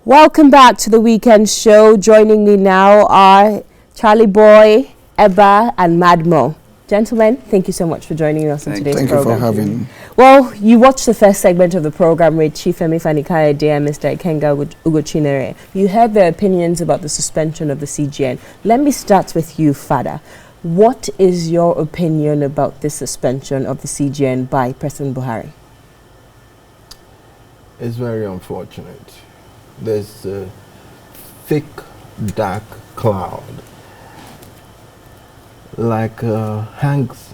Welcome back to the weekend show. Joining me now are Charly Boy, Eba, and Madmo. Gentlemen, thank you so much for joining us in today's program. Thank you for having me. Well, you watched the first segment of the program with Chief Femi Fanikayode and Mr. Ikenga Ugochinere. You heard their opinions about the suspension of the CJN. Let me start with you, Father. What is your opinion about this suspension of the CJN by President Buhari? It's very unfortunate. There's a thick, dark cloud, like hangman's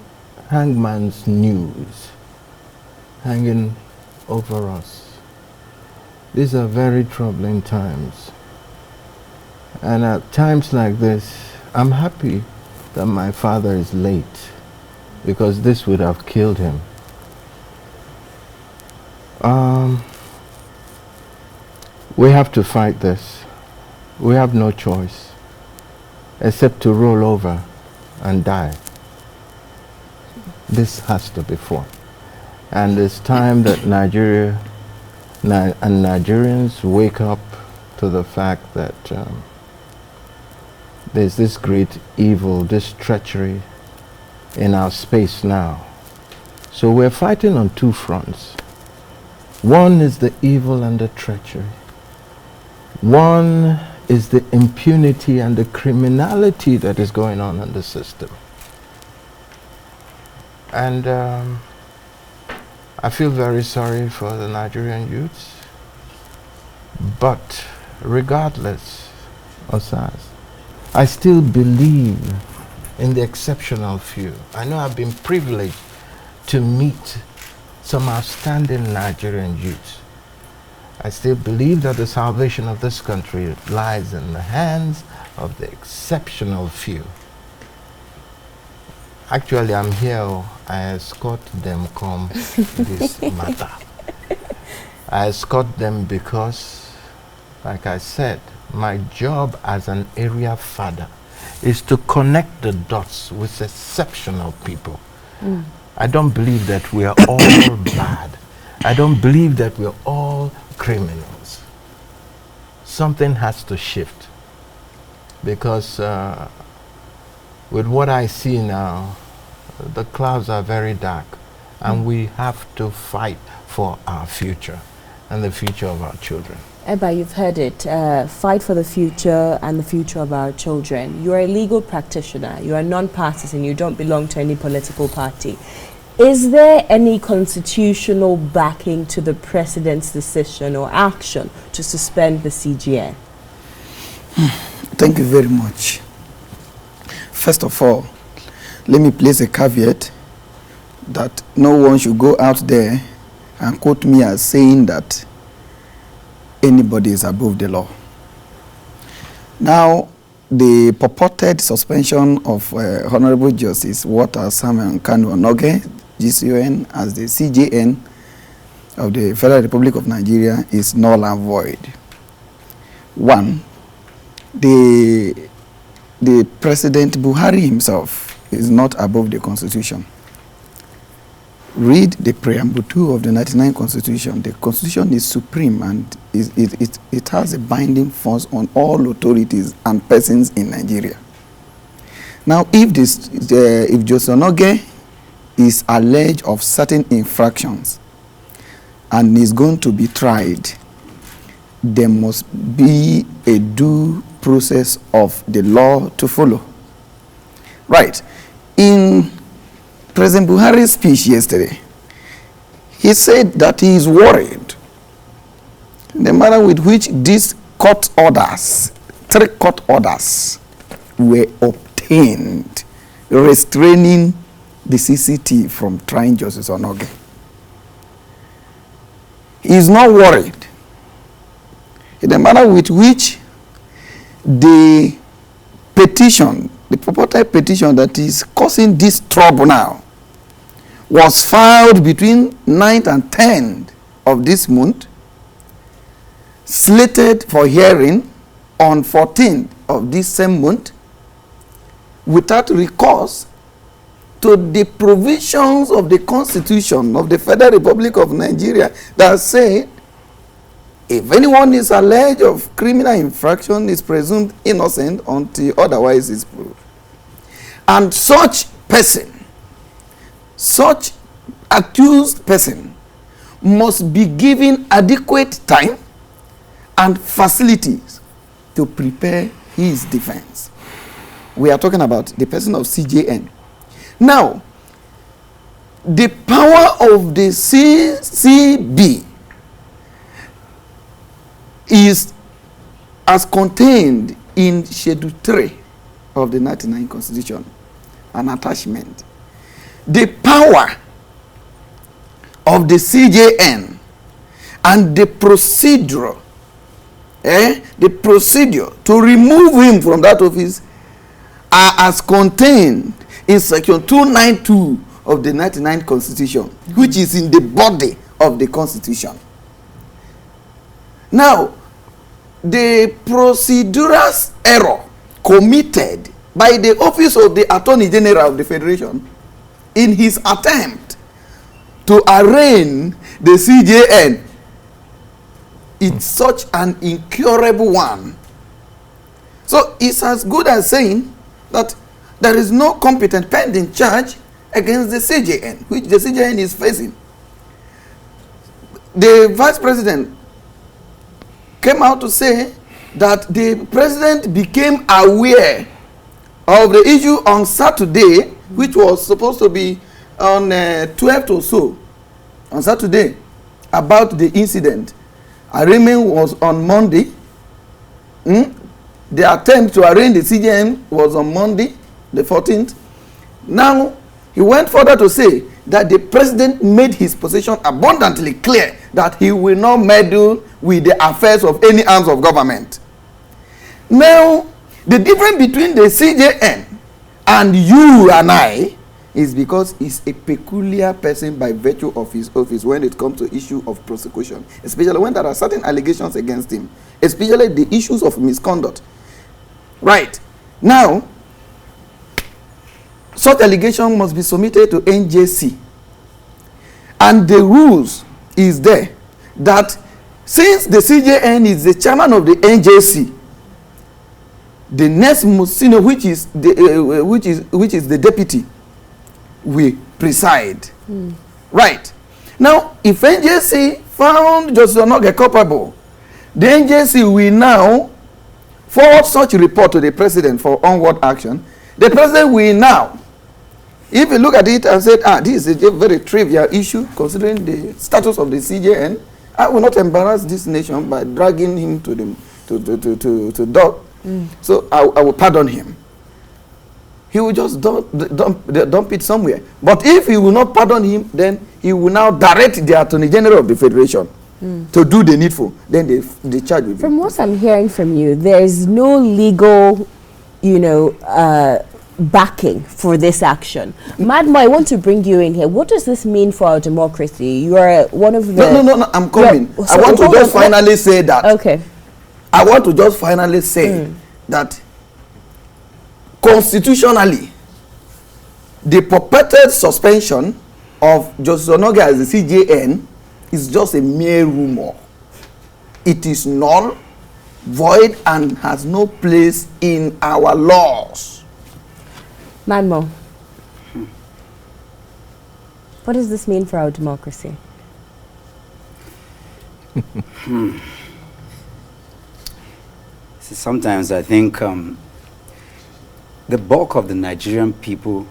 news, hanging over us. These are very troubling times. And at times like this, I'm happy that my father is late, because this would have killed him. We have to fight this. We have no choice except to roll over and die. This has to be fought. And it's time that Nigeria and Nigerians wake up to the fact that there's this great evil, this treachery in our space now. So we're fighting on two fronts. One is the evil and the treachery. One is the impunity and the criminality that is going on in the system. And I feel very sorry for the Nigerian youths. But regardless, Osasu, I still believe in the exceptional few. I know I've been privileged to meet some outstanding Nigerian youths. I still believe that the salvation of this country lies in the hands of the exceptional few. Actually, I'm here. I escort them come this matter. I escort them because, like I said, my job as an area father is to connect the dots with exceptional people. I don't believe that we are all bad. I don't believe that we're all criminals. Something has to shift, because with what I see now, the clouds are very dark, and we have to fight for our future and the future of our children. Eba, you've heard it. Fight for the future and the future of our children. You're a legal practitioner. You are non-partisan. You don't belong to any political party. Is there any constitutional backing to the president's decision or action to suspend the CJN? Thank you very much. First of all, let me place a caveat that no one should go out there and quote me as saying that anybody is above the law. Now, the purported suspension of Honorable Justice Walter Onnoghen, GCON, as the CJN of the Federal Republic of Nigeria is null and void. One, the President Buhari himself is not above the Constitution. Read the preamble 2 of the 99 Constitution. The Constitution is supreme, and it has a binding force on all authorities and persons in Nigeria. Now, if Justice Onnoghen is alleged of certain infractions and is going to be tried, there must be a due process of the law to follow. Right. In President Buhari's speech yesterday, he said that he is worried the manner with which these court orders, 3 court orders, were obtained, restraining the CCT from trying Justice Onnoghen. He is not worried in the manner with which the petition, the purported petition that is causing this trouble now, was filed between 9th and 10th of this month, slated for hearing on 14th of this same month, without recourse to the provisions of the Constitution of the Federal Republic of Nigeria that say If anyone is alleged of criminal infraction, is presumed innocent until otherwise is proved. And such person, such accused person, must be given adequate time and facilities to prepare his defense. We are talking about the person of CJN. Now, the power of the CCB is as contained in Schedule 3 of the 99 Constitution, an attachment. The power of the CJN and the procedure to remove him from that office are as contained in Section 292 of the 99 Constitution, which is in the body of the Constitution. Now, the procedural error committed by the office of the Attorney General of the Federation in his attempt to arraign the CJN, it's such an incurable one. So it's as good as saying that there is no competent pending charge against the CJN, which the CJN is facing. The Vice President came out to say that the President became aware of the issue on Saturday, which was supposed to be on 12th or so, on Saturday, about the incident. Arraignment was on Monday. The attempt to arraign the CJN was on Monday, the 14th. Now, he went further to say that the President made his position abundantly clear that he will not meddle with the affairs of any arms of government. Now, the difference between the CJN and you and I is because he's a peculiar person by virtue of his office when it comes to issue of prosecution, especially when there are certain allegations against him, especially the issues of misconduct. Right. Now, such allegation must be submitted to NJC. And the rules is there that since the CJN is the chairman of the NJC, the next most senior, which is the deputy, will preside. Right. Now, if NJC found Justice Onnoghen culpable, the NJC will now forward such report to the President for onward action. The President will now, if you look at it and say, this is a very trivial issue considering the status of the CJN, I will not embarrass this nation by dragging him to dock. So I will pardon him. He will just dump it somewhere. But if he will not pardon him, then he will now direct the Attorney General of the Federation to do the needful. Then the charge will be. From what I'm hearing from you, there is no legal, backing for this action. Madmo, I want to bring you in here. What does this mean for our democracy? You are one of the... No, I'm coming. I want to just finally say that. Okay. I want to just finally say that constitutionally, the purported suspension of Justice Onnoghen as the CJN is just a mere rumor. It is null, void, and has no place in our laws. Madmo, what does this mean for our democracy? See, sometimes I think the bulk of the Nigerian people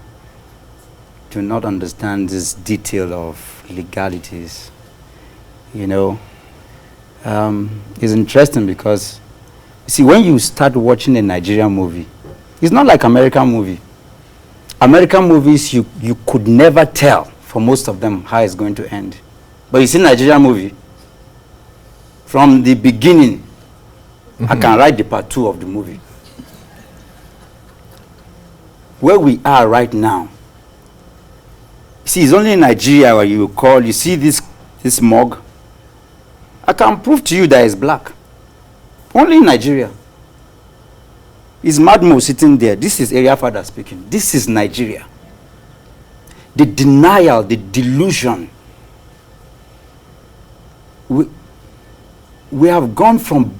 do not understand this detail of legalities. It's interesting because, you see, when you start watching a Nigerian movie, it's not like American movie. American movies, you could never tell, for most of them, how it's going to end. But you see Nigerian movie, from the beginning, I can write the part 2 of the movie. Where we are right now, see, it's only in Nigeria where you see this mug. I can prove to you that it's black. Only in Nigeria. Is Madmo sitting there? This is area father speaking. This is Nigeria. The denial, the delusion. we have gone from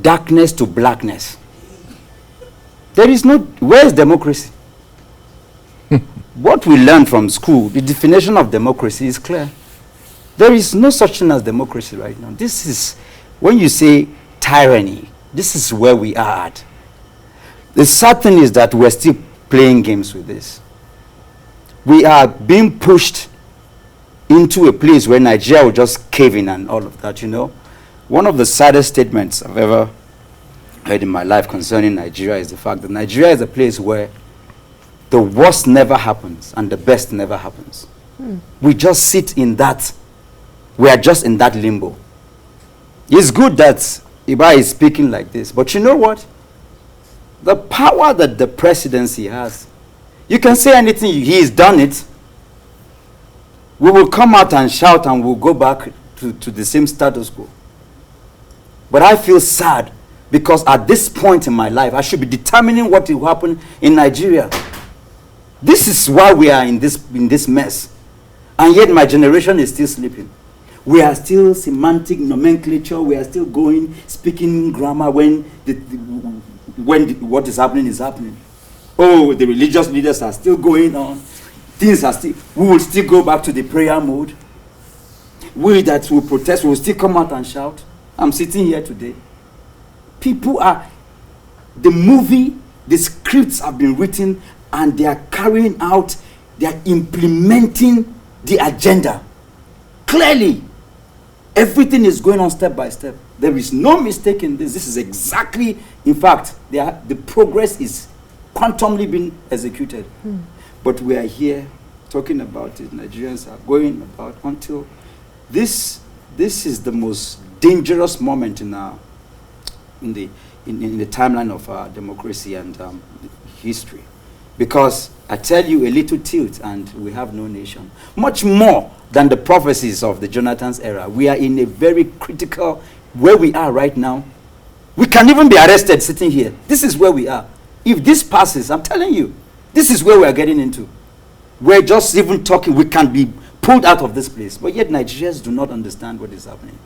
darkness to blackness. There is no, where is democracy? What we learn from school, the definition of democracy is clear. There is no such thing as democracy right now. This is, when you say tyranny, this is where we are at. The sad thing is that we're still playing games with this. We are being pushed into a place where Nigeria will just cave in and all of that, you know. One of the saddest statements I've ever heard in my life concerning Nigeria is the fact that Nigeria is a place where the worst never happens and the best never happens. We just sit in that, we are just in that limbo. It's good that Eba is speaking like this, but you know what? The power that the presidency has, you can say anything, he's done it. We will come out and shout and we'll go back to the same status quo. But I feel sad because at this point in my life, I should be determining what will happen in Nigeria. This is why we are in this mess. And yet my generation is still sleeping. We are still semantic nomenclature. We are still going, speaking grammar when what is happening is happening. Oh, the religious leaders are still going on. Things are still, we will still go back to the prayer mode. We that will protest will still come out and shout. I'm sitting here today. People are, the movie, the scripts have been written and they are carrying out, they are implementing the agenda. Clearly, everything is going on step by step. There is no mistake in this. This is exactly, in fact, the progress is quantumly being executed. But we are here talking about it. Nigerians are going about until this is the most dangerous moment in the timeline of our democracy and history. Because I tell you, a little tilt and we have no nation. Much more than the prophecies of the Jonathan's era. We are in a very critical, where we are right now. We can even be arrested sitting here. This is where we are. If this passes, I'm telling you, this is where we are getting into. We're just even talking, we can be pulled out of this place. But yet Nigerians do not understand what is happening.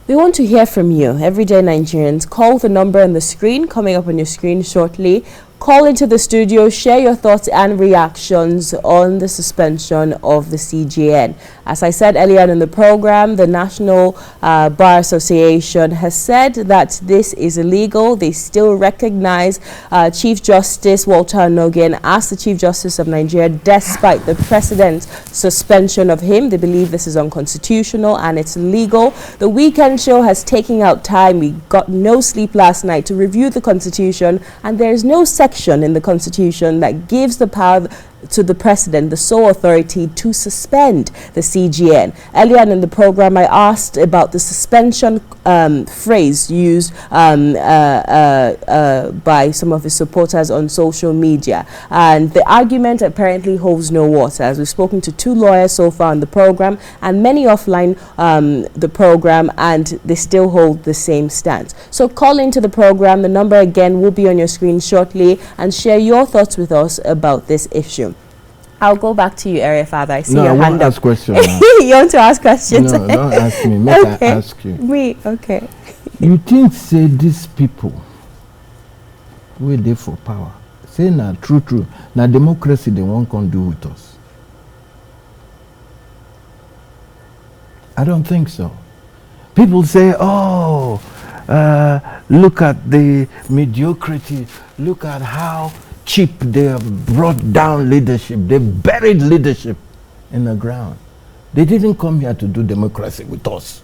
We want to hear from you, everyday Nigerians. Call the number on the screen, coming up on your screen shortly. Call into the studio, share your thoughts and reactions on the suspension of the CJN. As I said earlier in the program, the National Bar Association has said that this is illegal. They still recognize Chief Justice Walter Onnoghen as the Chief Justice of Nigeria, despite the President's suspension of him. They believe this is unconstitutional and it's illegal. The Weekend Show has taken out time. We got no sleep last night to review the Constitution, and there is no section in the Constitution that gives the power to the President, the sole authority, to suspend the CJN. Earlier in the program, I asked about the suspension phrase used by some of his supporters on social media. And the argument apparently holds no water, as we've spoken to 2 lawyers so far on the program and many offline the program, and they still hold the same stance. So call into the program. The number again will be on your screen shortly, and share your thoughts with us about this issue. I'll go back to you, Area Father. I see your hand up. Ask questions. You want to ask questions? No, don't ask me. Make Okay. I ask you. Me, okay. You think, say, these people, where they for power, say, now, true, now democracy they won't come do with us. I don't think so. People say, oh, look at the mediocrity, look at how cheap they have brought down leadership, they buried leadership in the ground. They didn't come here to do democracy with us.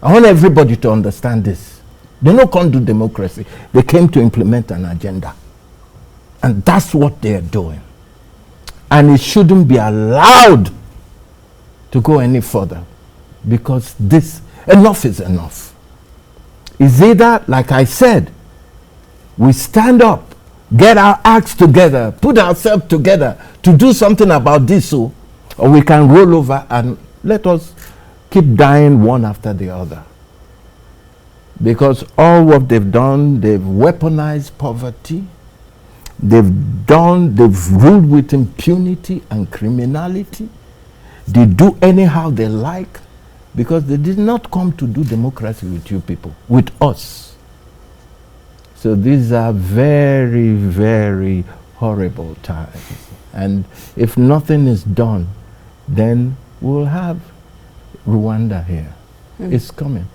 I want everybody to understand this. They don't come to do democracy, they came to implement an agenda. And that's what they're doing. And it shouldn't be allowed to go any further, because this, enough is enough. It's either, like I said, we stand up, get our acts together, put ourselves together to do something about this, or we can roll over and let us keep dying one after the other. Because all what they've done, they've weaponized poverty, they've ruled with impunity and criminality, they do anyhow they like, because they did not come to do democracy with you people, with us. So these are very, very horrible times. And if nothing is done, then we'll have Rwanda here. It's coming.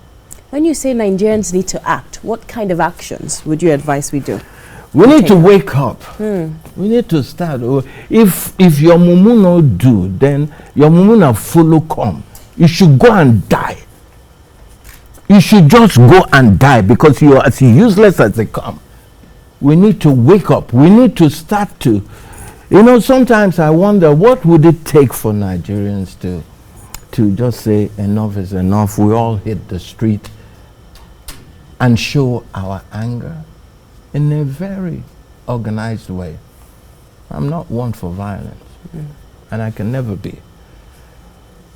When you say Nigerians need to act, what kind of actions would you advise we do? We need to wake up. We need to start. If your mumu no do, then your mumu na follow come. You should go and die. You should just go and die because you are as useless as they come. We need to wake up. We need to start to, you know, sometimes I wonder what would it take for Nigerians to just say enough is enough. We all hit the street and show our anger in a very organized way. I'm not one for violence, and I can never be.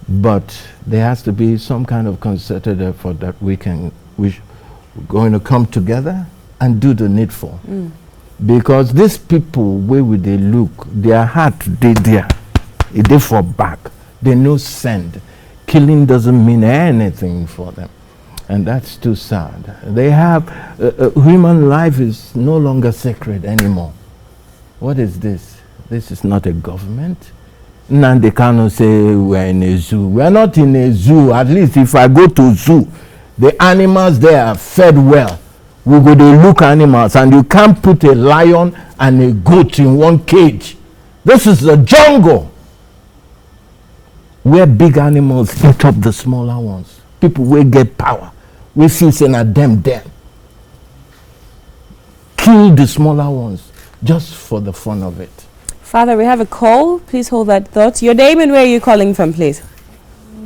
But there has to be some kind of concerted effort that we're going to come together and do the needful. Because these people, where would they look, their heart, they there, they for back. They no send. Killing doesn't mean anything for them. And that's too sad. They have, human life is no longer sacred anymore. What is this? This is not a government. Nande Kano say we're in a zoo. We're not in a zoo. At least if I go to zoo, the animals there are fed well. We go to look animals, and you can't put a lion and a goat in one cage. This is the jungle where big animals eat up the smaller ones. People will get power. We feel saying at them. Kill the smaller ones just for the fun of it. Father, we have a call. Please hold that thought. Your name and where are you calling from, please?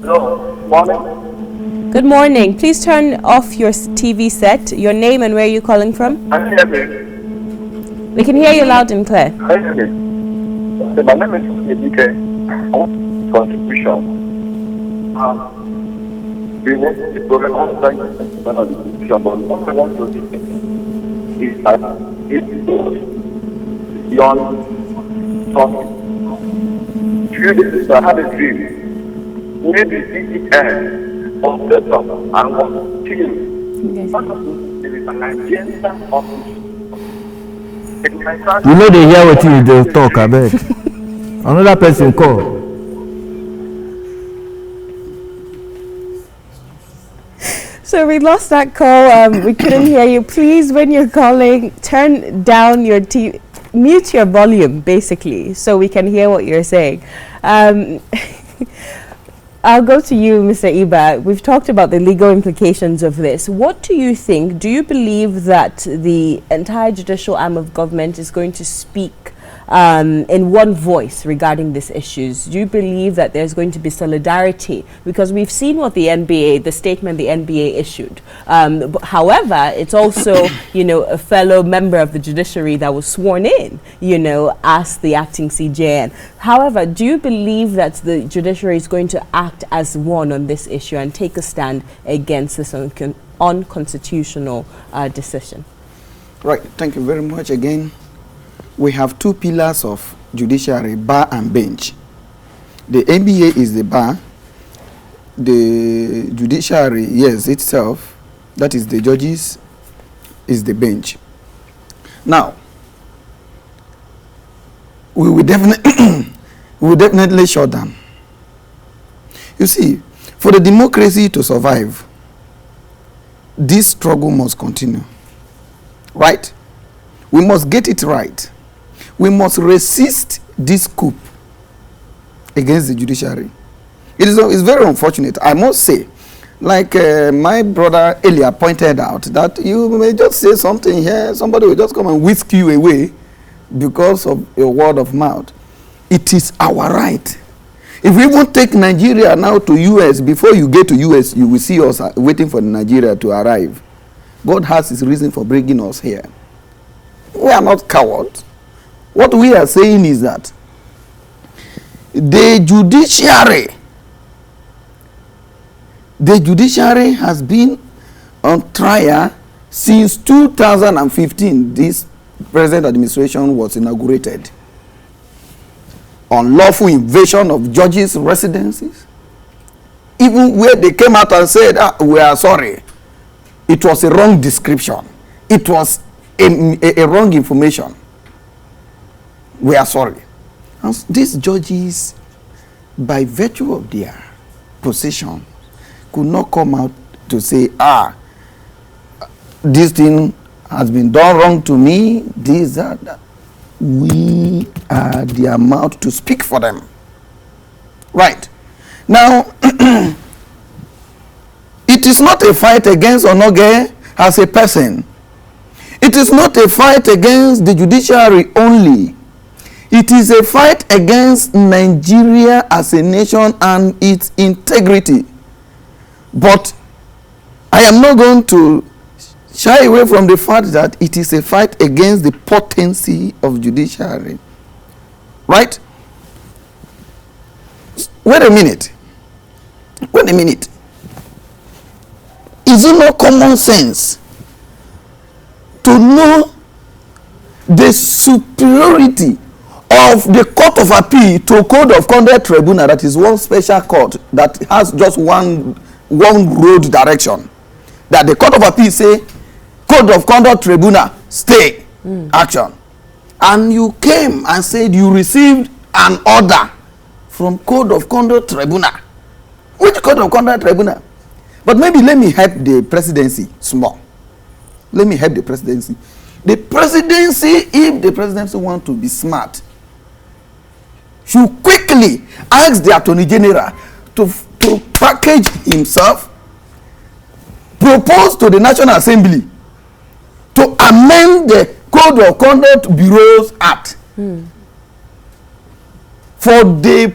Hello, morning. Good morning. Please turn off your TV set. Your name and where are you calling from? Can you hear me? We can hear you loud and clear. Can you hear me? My name is Eba idikwu. Contribution. We want the program on time when on the contribution, but what I want to do is that it goes beyond talking. Few days I had a dream. Maybe CJN on the top and was killed. There is an agenda of You know they hear what you talk, I bet. Another person call. So we lost that call. We couldn't hear you. Please, when you're calling, turn down your TV. Mute your volume, basically, so we can hear what you're saying. I'll go to you, Mr. Eba. We've talked about the legal implications of this. What do you think? Do you believe that the entire judicial arm of government is going to speak in one voice regarding these issues? Do you believe that there's going to be solidarity? Because we've seen what the NBA, the statement the NBA issued. However, it's also, you know, a fellow member of the judiciary that was sworn in, you know, as the acting CJN. However, do you believe that the judiciary is going to act as one on this issue and take a stand against this unconstitutional decision? Right. Thank you very much again. We have two pillars of judiciary, bar and bench. The NBA is the bar. The judiciary, yes, itself, that is the judges, is the bench. Now, we will definitely shut down. You see, for the democracy to survive, this struggle must continue. Right? We must get it right. We must resist this coup against the judiciary. It's very unfortunate, I must say. Like my brother Elia pointed out, that you may just say something here, somebody will just come and whisk you away because of a word of mouth. It is our right. If we won't take Nigeria now to US, before you get to US, you will see us waiting for Nigeria to arrive. God has his reason for bringing us here. We are not cowards. What we are saying is that the judiciary has been on trial since 2015. This present administration was inaugurated. Unlawful invasion of judges' residences, even where they came out and said, we are sorry, it was a wrong description. It was a wrong information. We are sorry. And these judges, by virtue of their position, could not come out to say, this thing has been done wrong to me, this, that. We are their mouth to speak for them. Right. Now, it is not a fight against Onnoghen as a person. It is not a fight against the judiciary only. It is a fight against Nigeria as a nation and its integrity. But I am not going to shy away from the fact that it is a fight against the potency of judiciary. Right? Wait a minute. Wait a minute. Is it not common sense to know the superiority of the Court of Appeal to Code of Conduct Tribunal, that is one special court that has just one road direction, that the Court of Appeal say Code of Conduct Tribunal stay action, and you came and said you received an order from Code of Conduct Tribunal? Which Code of Conduct Tribunal? But maybe let me help the presidency small. Let me help the presidency. The presidency, if the presidency want to be smart, should quickly ask the Attorney General to package himself, propose to the National Assembly to amend the Code of Conduct Bureau's Act for the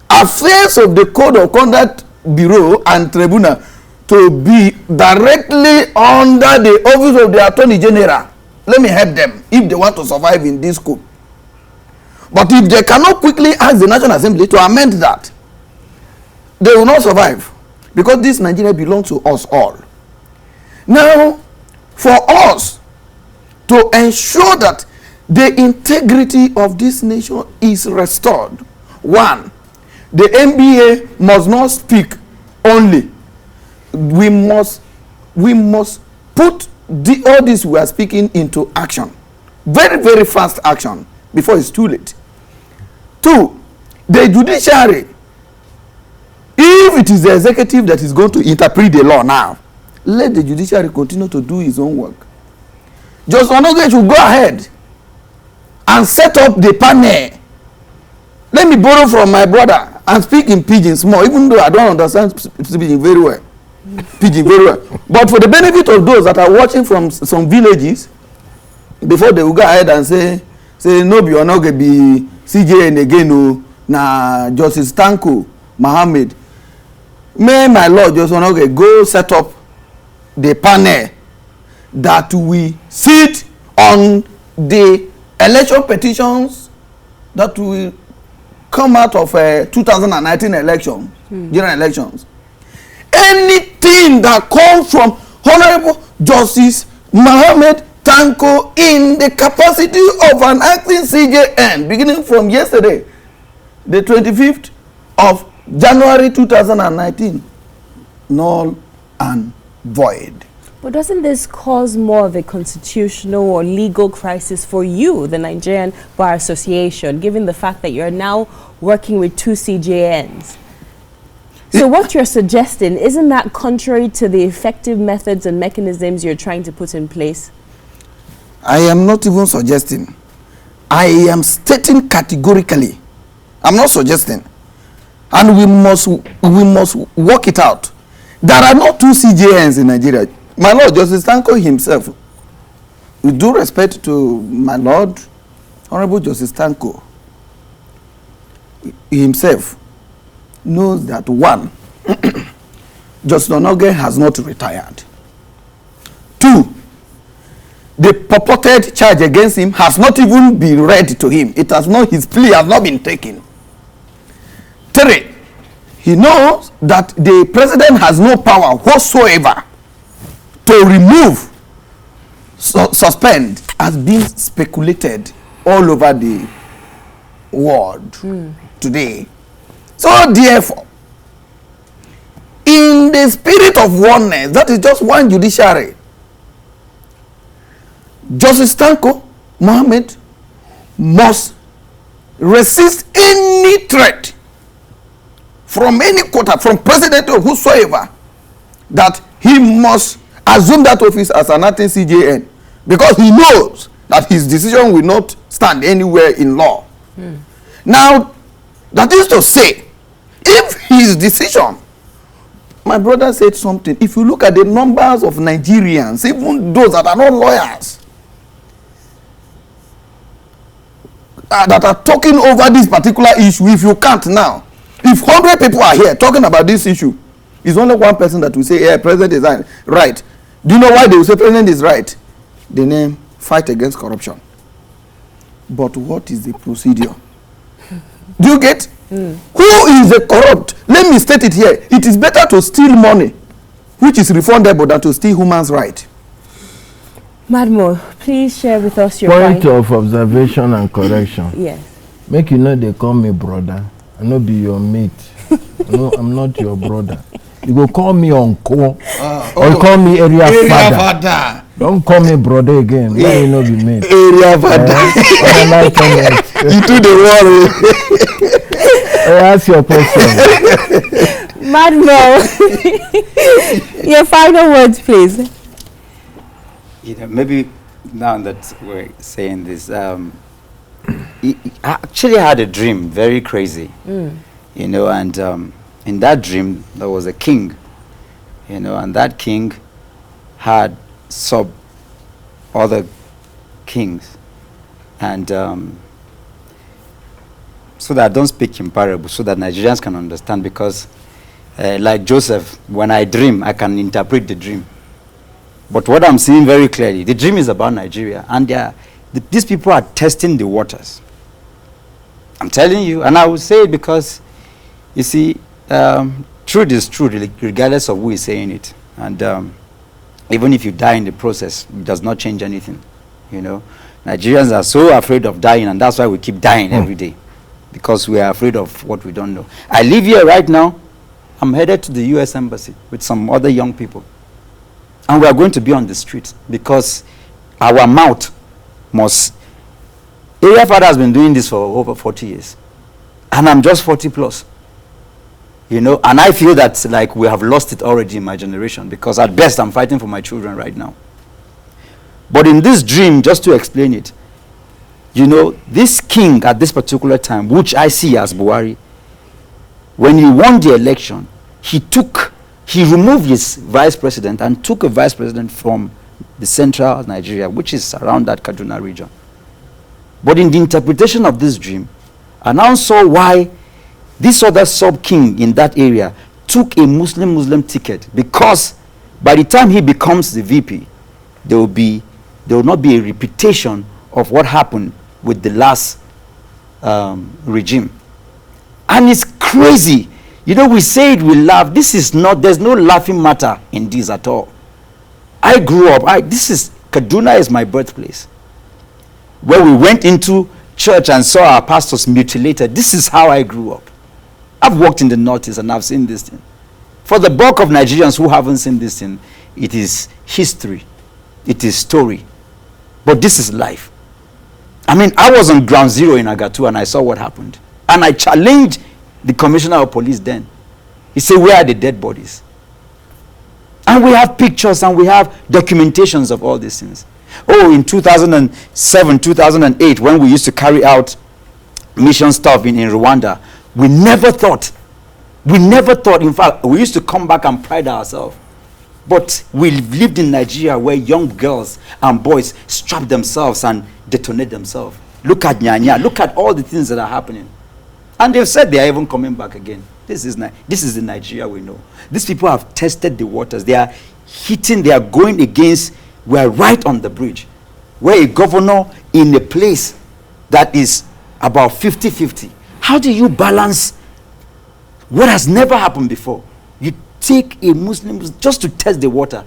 affairs of the Code of Conduct Bureau and Tribunal to be directly under the office of the Attorney General. Let me help them if they want to survive in this coup. But if they cannot quickly ask the National Assembly to amend that, they will not survive, because this Nigeria belongs to us all. Now, for us to ensure that the integrity of this nation is restored, one, the NBA must not speak only. We must put all this we are speaking into action, very, very fast action, before it's too late. Two, the judiciary, if it is the executive that is going to interpret the law now, let the judiciary continue to do his own work. Justice Onnoghen should go ahead and set up the panel. Let me borrow from my brother and speak in pidgin small, even though I don't understand pidgin very well. Pidgin very well. But for the benefit of those that are watching from some villages, before they will go ahead and say no be Onnoghen be CJN again, no, na Justice Tanko Mohammed. May my Lord Justice Onnoghen go set up the panel that we sit on the election petitions that will come out of 2019 election, general elections. Anything that comes from Honorable Justice Mohammed Tanko in the capacity of an acting CJN, beginning from yesterday, the 25th of January 2019, null and void. But doesn't this cause more of a constitutional or legal crisis for you, the Nigerian Bar Association, given the fact that you're now working with two CJNs? So what you're suggesting, isn't that contrary to the effective methods and mechanisms you're trying to put in place? I am not even suggesting. I am stating categorically. I'm not suggesting. And we must work it out. There are not two CJNs in Nigeria. My Lord Justice Tanko himself, with due respect to my Lord Honorable Justice Tanko, himself knows that one, Justice Onnoghen has not retired. Two, the purported charge against him has not even been read to him. It has not, his plea has not been taken. Three, he knows that the president has no power whatsoever to remove, suspend, has been speculated all over the world today. So therefore, in the spirit of oneness, that is just one judiciary. Justice Tanko Mohammed must resist any threat from any quarter, from president or whosoever, that he must assume that office as an acting CJN, because he knows that his decision will not stand anywhere in law. Now, that is to say, if his decision, my brother said something, if you look at the numbers of Nigerians, even those that are not lawyers, that are talking over this particular issue, if you can't now, if 100 people are here talking about this issue, it's only one person that will say, yeah, president is right. Do you know why they will say president is right? The name, fight against corruption. But what is the procedure? Do you get? Who is the corrupt? Let me state it here. It is better to steal money, which is refundable, than to steal human's right. Madmo, please share with us your point of observation and correction. Yes. Make you know they call me brother. I no be your mate. No, I'm not your brother. You go call me uncle or call me area father. Don't call me brother again. Yeah. You know be mate. Area father. You do the worry. Ask your question. Madmo, your final words, please. You know, maybe now that we're saying this, I actually had a dream, very crazy, you know, and in that dream there was a king, you know, and that king had other kings, and so that I don't speak in parables, so that Nigerians can understand, because like Joseph, when I dream, I can interpret the dream. But what I'm seeing very clearly, the dream is about Nigeria, and these people are testing the waters. I'm telling you, and I will say it because, you see, truth is true, regardless of who is saying it. And even if you die in the process, it does not change anything. You know, Nigerians are so afraid of dying, and that's why we keep dying every day, because we are afraid of what we don't know. I live here right now. I'm headed to the U.S. Embassy with some other young people. And we are going to be on the street, because our mouth must... Area Father has been doing this for over 40 years. And I'm just 40 plus. You know, and I feel that like we have lost it already in my generation, because at best I'm fighting for my children right now. But in this dream, just to explain it, you know, this king at this particular time, which I see as Buhari, when he won the election, he removed his vice president and took a vice president from the central Nigeria, which is around that Kaduna region. But in the interpretation of this dream, I now saw why this other sub-king in that area took a Muslim ticket, because by the time he becomes the VP, there will not be a repetition of what happened with the last regime. And it's crazy. You know, we say it, we laugh. This is not, there's no laughing matter in this at all. I grew up, Kaduna is my birthplace, where we went into church and saw our pastors mutilated. This is how I grew up. I've walked in the Northeast and I've seen this thing. For the bulk of Nigerians who haven't seen this thing, it is history. It is story. But this is life. I mean, I was on ground zero in Agatu and I saw what happened. And I challenged the commissioner of police then. He said, where are the dead bodies? And we have pictures and we have documentations of all these things. Oh, in 2007, 2008, when we used to carry out mission stuff in Rwanda, we never thought, in fact, we used to come back and pride ourselves. But we lived in Nigeria where young girls and boys strap themselves and detonate themselves. Look at Nyanya, look at all the things that are happening. And they've said they are even coming back again. This is the Nigeria we know. These people have tested the waters. They are hitting, they are going against, we are right on the bridge, where a governor in a place that is about 50-50. How do you balance what has never happened before? You take a Muslim just to test the water.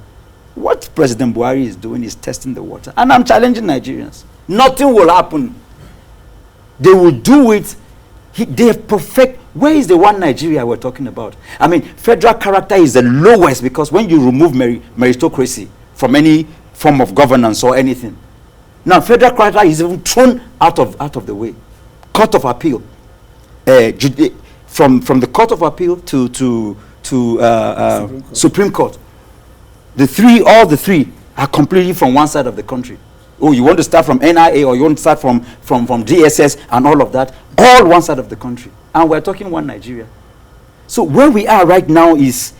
What President Buhari is doing is testing the water. And I'm challenging Nigerians. Nothing will happen. They will do it. They have perfect. Where is the one Nigeria we're talking about? I mean, federal character is the lowest because when you remove meritocracy from any form of governance or anything, now federal character is even thrown out of the way. Court of Appeal, from the Court of Appeal to Supreme Court. All the three are completely from one side of the country. Oh, you want to start from NIA or you want to start from DSS and all of that, all one side of the country. And we're talking one Nigeria. So where we are right now is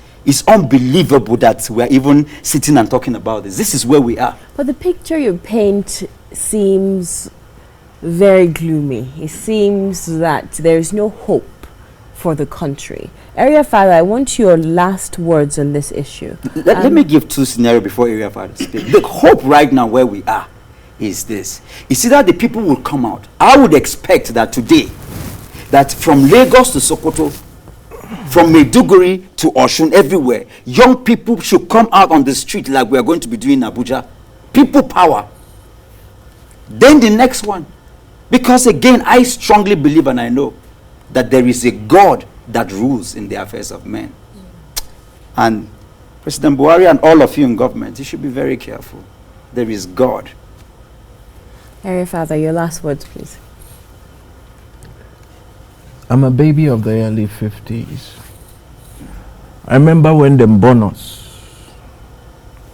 unbelievable that we're even sitting and talking about this. This is where we are. But the picture you paint seems very gloomy. It seems that there is no hope for the country. Area Father, I want your last words on this issue. Let me give two scenarios before Area Father speaks. The hope right now where we are is this. You see that the people will come out. I would expect that today, that from Lagos to Sokoto, from Maiduguri to Osun, everywhere, young people should come out on the street like we are going to be doing in Abuja. People power. Then the next one. Because again, I strongly believe and I know that there is a God that rules in the affairs of men. And President Buhari and all of you in government, you should be very careful. There is God. Area Father, your last words, please. I'm a baby of the early 50s. I remember when them born us,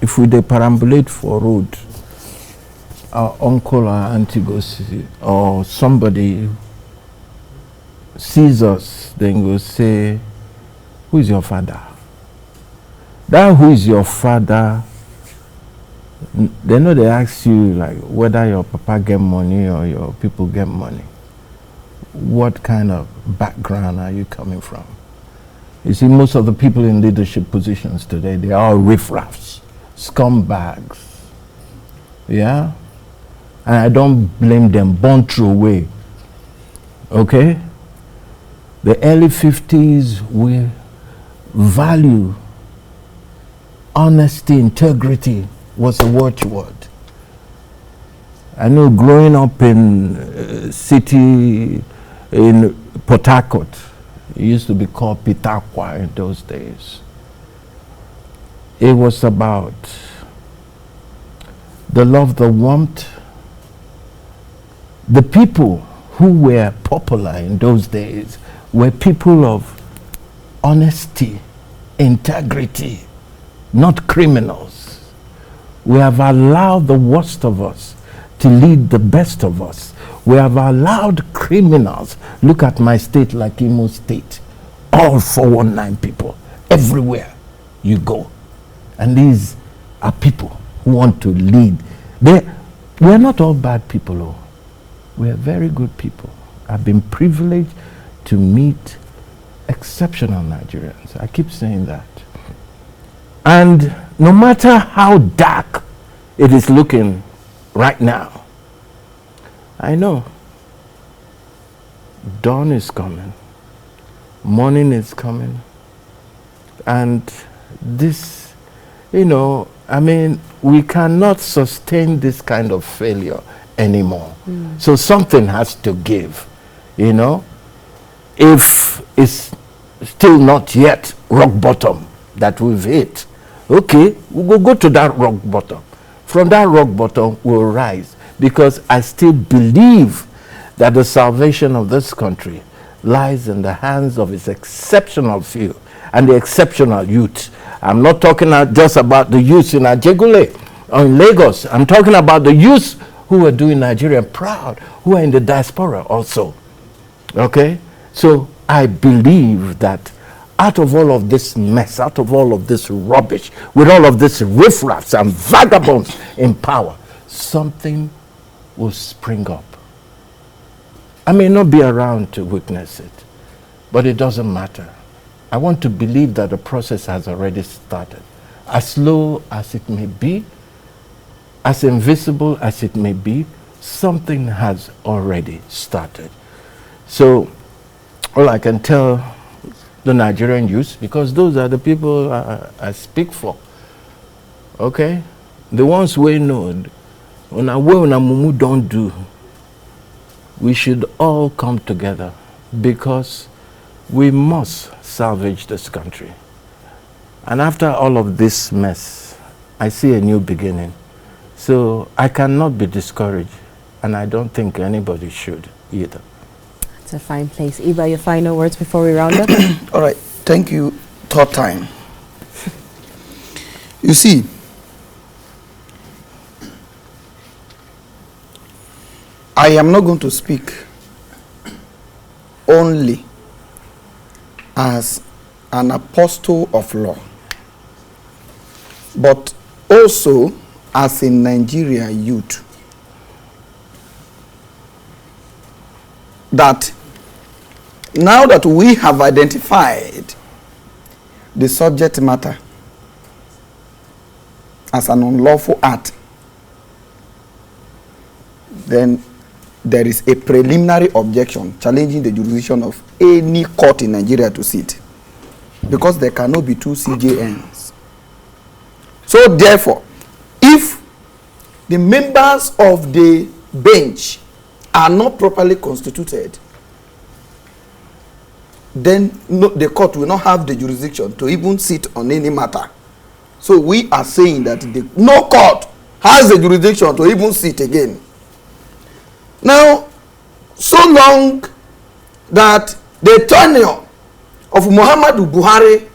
if we dey perambulate for road, our uncle or auntie go see, or somebody sees us, then go say, who is your father? That who is your father, they know they ask you like whether your papa get money or your people get money. What kind of background are you coming from? You see, most of the people in leadership positions today, they are all riffraffs, scumbags. Yeah? And I don't blame them, born through way. Okay? The early 50s, we value honesty, integrity was a watchword. I know growing up in city in Port Harcourt, it used to be called Pt2 in those days. It was about the love, the warmth. The people who were popular in those days were people of honesty, integrity, not criminals. We have allowed the worst of us to lead the best of us. We have allowed criminals, look at my state like Imo State, all 419 people, everywhere you go. And these are people who want to lead. We're not all bad people, though. We're very good people. I've been privileged to meet exceptional Nigerians. I keep saying that. And no matter how dark it is looking right now, I know dawn is coming, morning is coming, and this, I mean, we cannot sustain this kind of failure anymore. So something has to give, If it's still not yet rock bottom that we've hit, okay, we'll go to that rock bottom. From that rock bottom, we'll rise, because I still believe that the salvation of this country lies in the hands of its exceptional few and the exceptional youth. I'm not talking just about the youth in Ajegule or in Lagos. I'm talking about the youth who are doing Nigeria proud, who are in the diaspora also. Okay? So I believe that out of all of this mess, out of all of this rubbish, with all of this riffraffs and vagabonds in power, something will spring up. I may not be around to witness it, but it doesn't matter. I want to believe that the process has already started. As slow as it may be, as invisible as it may be, something has already started. So all I can tell the Nigerian youth, because those are the people I speak for, okay? The ones we know, on our way, on our mumu don't do, we should all come together, because We must salvage this country. And after all of this mess, I see a new beginning. So I cannot be discouraged, and I don't think anybody should either. It's a fine place. Eba, your final words before we round up? All right. Thank you. Third time. You see, I am not going to speak only as an apostle of law, but also as a Nigeria youth, that now that we have identified the subject matter as an unlawful act, then there is a preliminary objection challenging the jurisdiction of any court in Nigeria to sit, because there cannot be two CJNs. So therefore, if the members of the bench are not properly constituted, then the court will not have the jurisdiction to even sit on any matter. So we are saying that no court has the jurisdiction to even sit again. Now, so long that the tenure of Muhammadu Buhari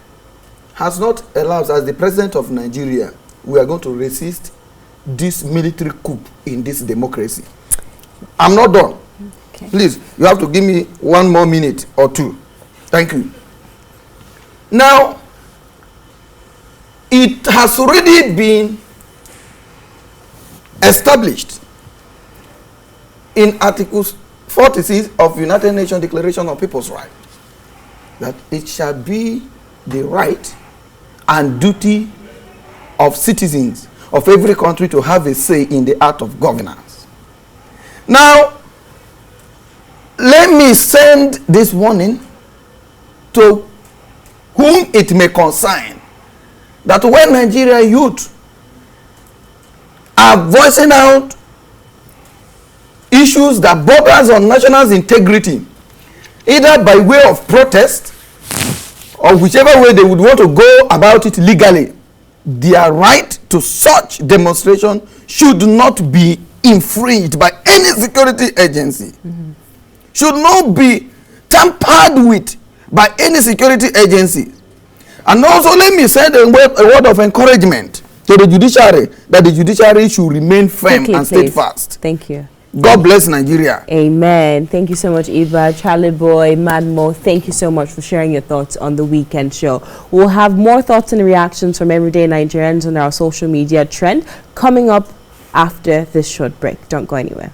has not elapsed as the president of Nigeria, we are going to resist this military coup in this democracy. I'm not done. Okay. Please, you have to give me 1 more minute or 2. Thank you. Now, it has already been established in Article 46 of United Nations Declaration on People's Rights that it shall be the right and duty of citizens of every country to have a say in the art of governance. Now, let me send this warning to whom it may concern, that when Nigeria youth are voicing out issues that borders on national integrity, either by way of protest or whichever way they would want to go about it legally, their right to such demonstration should not be infringed by any security agency. Should not be tampered with by any security agency. And also let me send a word of encouragement to the judiciary, that the judiciary should remain firm and steadfast. Thank you. God bless Nigeria. Amen. Thank you so much, Eba. Charly Boy, Madmo, thank you so much for sharing your thoughts on the weekend show. We'll have more thoughts and reactions from everyday Nigerians on our social media trend coming up after this short break. Don't go anywhere.